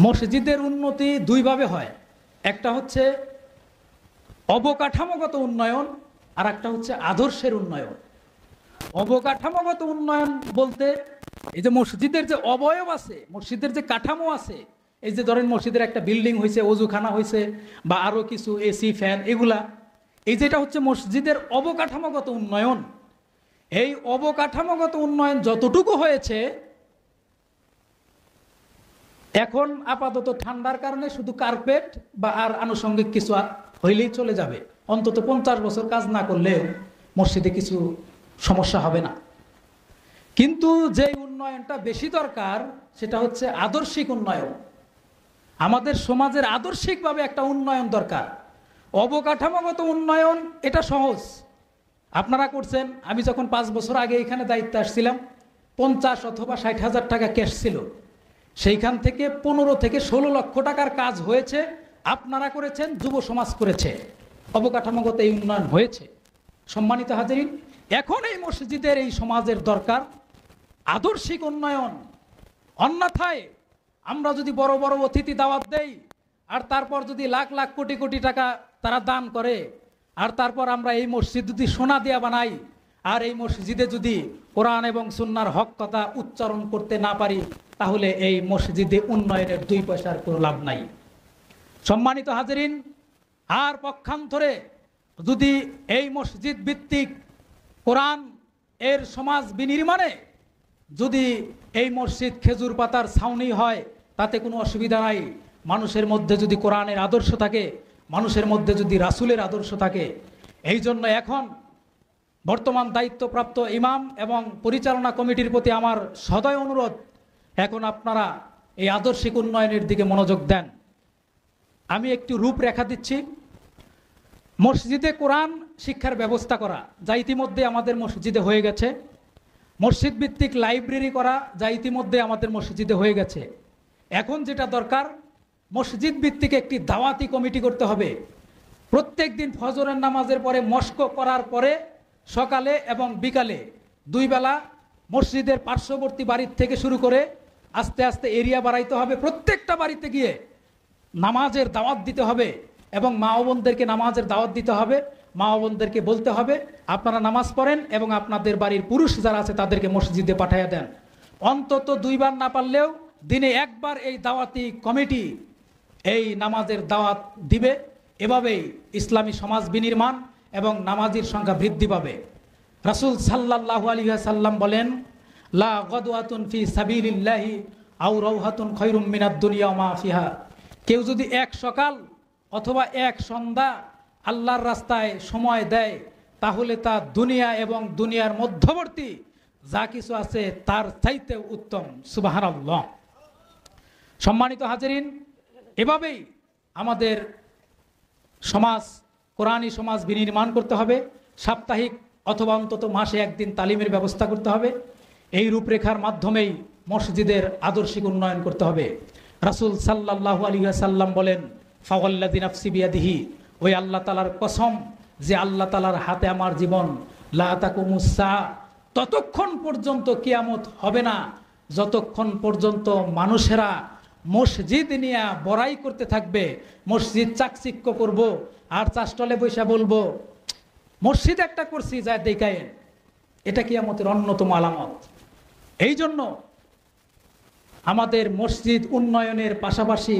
মসজিদের উন্নতি দুইভাবে হয়। একটা হচ্ছে অবকাঠামোগত উন্নয়ন, আর একটা হচ্ছে আদর্শের উন্নয়ন। অবকাঠামোগত উন্নয়ন বলতে এই যে মসজিদের যে অবয়ব আছে, মসজিদের যে কাঠামো আছে, এই যে ধরেন মসজিদের একটা বিল্ডিং হয়েছে, অজুখানা হয়েছে, বা আরো কিছু এসি ফ্যান, এগুলা, এই যেটা হচ্ছে মসজিদের অবকাঠামোগত উন্নয়ন। এই অবকাঠামোগত উন্নয়ন যতটুকু হয়েছে, এখন আপাতত ঠান্ডার কারণে শুধু কার্পেট বা আর আনুষঙ্গিক কিছু হইলেই চলে যাবে। অন্তত 50 বছর কাজ না করলে মসজিদে কিছু সমস্যা হবে না। কিন্তু যে উন্নয়নটা বেশি দরকার সেটা হচ্ছে আদর্শিক উন্নয়ন। আমাদের সমাজের আদর্শিকভাবে একটা উন্নয়ন দরকার। অবকাঠামোগত উন্নয়ন এটা সহজ, আপনারা করছেন। আমি যখন 5 বছর আগে এখানে দায়িত্বে আসছিলাম, 50 অথবা 60,000 টাকা ক্যাশ ছিল। সেইখান থেকে 15 থেকে 16 লক্ষ টাকার কাজ হয়েছে। আপনারা করেছেন, যুব সমাজ করেছে, অবকাঠামোগত এই উন্নয়ন হয়েছে। সম্মানিত হাজিরিন, এখন এই মসজিদের এই সমাজের দরকার আদর্শিক উন্নয়ন। অন্যথায় আমরা যদি বড় বড় অতিথি দাওয়াত দেই, আর তারপর যদি লাখ লাখ কোটি কোটি টাকা তারা দান করে, আর তারপর আমরা এই মসজিদ যদি সোনা দিয়া বানাই, আর এই মসজিদে যদি কোরআন এবং সুন্নাহর হক কথা উচ্চারণ করতে না পারি, তাহলে এই মসজিদে উন্নয়নের 2 পয়সার কোনো লাভ নাই। সম্মানিত হাজিরিন, আর পক্ষান্তরে যদি এই মসজিদ ভিত্তিক কোরআন এর সমাজ বিনির্মাণে যদি এই মসজিদ খেজুর পাতার ছাউনি হয়, তাতে কোনো অসুবিধা নাই। মানুষের মধ্যে যদি কোরআনের আদর্শ থাকে, মানুষের মধ্যে যদি রাসূলের আদর্শ থাকে। এই জন্য এখন বর্তমান দায়িত্বপ্রাপ্ত ইমাম এবং পরিচালনা কমিটির প্রতি আমার সদয় অনুরোধ, এখন আপনারা এই আদর্শিক উন্নয়নের দিকে মনোযোগ দেন। আমি একটু রূপরেখা দিচ্ছি। মসজিদে কোরআন শিক্ষার ব্যবস্থা করা, যা ইতিমধ্যে আমাদের মসজিদে হয়ে গেছে। মসজিদ ভিত্তিক লাইব্রেরি করা, যা ইতিমধ্যে আমাদের মসজিদে হয়ে গেছে। এখন যেটা দরকার, মসজিদ ভিত্তিক একটি দাওয়াতি কমিটি করতে হবে। প্রত্যেক দিন ফজরের নামাজের পরে মস্ক করার পরে সকালে এবং বিকালে 2 বেলা মসজিদের পার্শ্ববর্তী বাড়ির থেকে শুরু করে আস্তে আস্তে এরিয়া বাড়াইতে হবে। প্রত্যেকটা বাড়িতে গিয়ে নামাজের দাওয়াত দিতে হবে, এবং মা ও বোনদেরকে নামাজের দাওয়াত দিতে হবে। মা ও বোনদেরকে বলতে হবে আপনারা নামাজ পড়েন, এবং আপনাদের বাড়ির পুরুষ যারা আছে তাদেরকে মসজিদে পাঠিয়ে দেন। অন্তত 2 বার না পারলেও দিনে 1 বার এই দাওয়াতি কমিটি এই নামাজের দাওয়াত দিবে। এভাবেই ইসলামী সমাজ বিনির্মাণ এবং নামাজির সংখ্যা বৃদ্ধি পাবে। রাসূল সাল্লাল্লাহু আলাইহি ওয়াসাল্লাম বলেন, লা গাদওয়াতুন ফি সাবিলিল্লাহি আও রাওহাতুন খায়রুম মিনাদ দুনিয়া ওয়া মা ফিহা। কেউ যদি 1 সকাল অথবা 1 সন্ধ্যা আল্লাহর রাস্তায় সময় দেয়, তাহলে তা দুনিয়া এবং দুনিয়ার মধ্যবর্তী যা কিছু আছে তার চাইতে উত্তম। সুবহানাল্লাহ। সম্মানিত হাজিরিন, এভাবেই আমাদের সমাজ, কোরআনী সমাজ বিনির্মাণ করতে হবে। সাপ্তাহিক অথবা অন্তত মাসে 1 দিন তালিমের ব্যবস্থা করতে হবে। এই রূপরেখার মাধ্যমেই মসজিদের আদর্শিক উন্নয়ন করতে হবে। রাসূল সাল্লাল্লাহু আলাইহি ওয়াসাল্লাম বলেন, ফাওয়াল্লাযী নাফসি বিয়াদিহি, ওই আল্লাহ তাআলার কসম যে আল্লাহ তাআলার হাতে আমার জীবন, লা তাকুমুস সাআ, ততক্ষণ পর্যন্ত কিয়ামত হবে না যতক্ষণ পর্যন্ত মানুষেরা মসজিদ নিয়ে বড়াই করতে থাকবে, মসজিদ চাকচিক্য করব, আর চাষটলে বৈশা বলবো মসজিদ একটা করছি যা দেখায়েন। এটা কিয়ামতের অন্যতম আলামত। এই জন্য আমাদের মসজিদ উন্নয়নের পাশাপাশি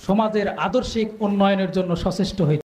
সমাজের আদর্শিক উন্নয়নের জন্য সচেষ্ট হইতে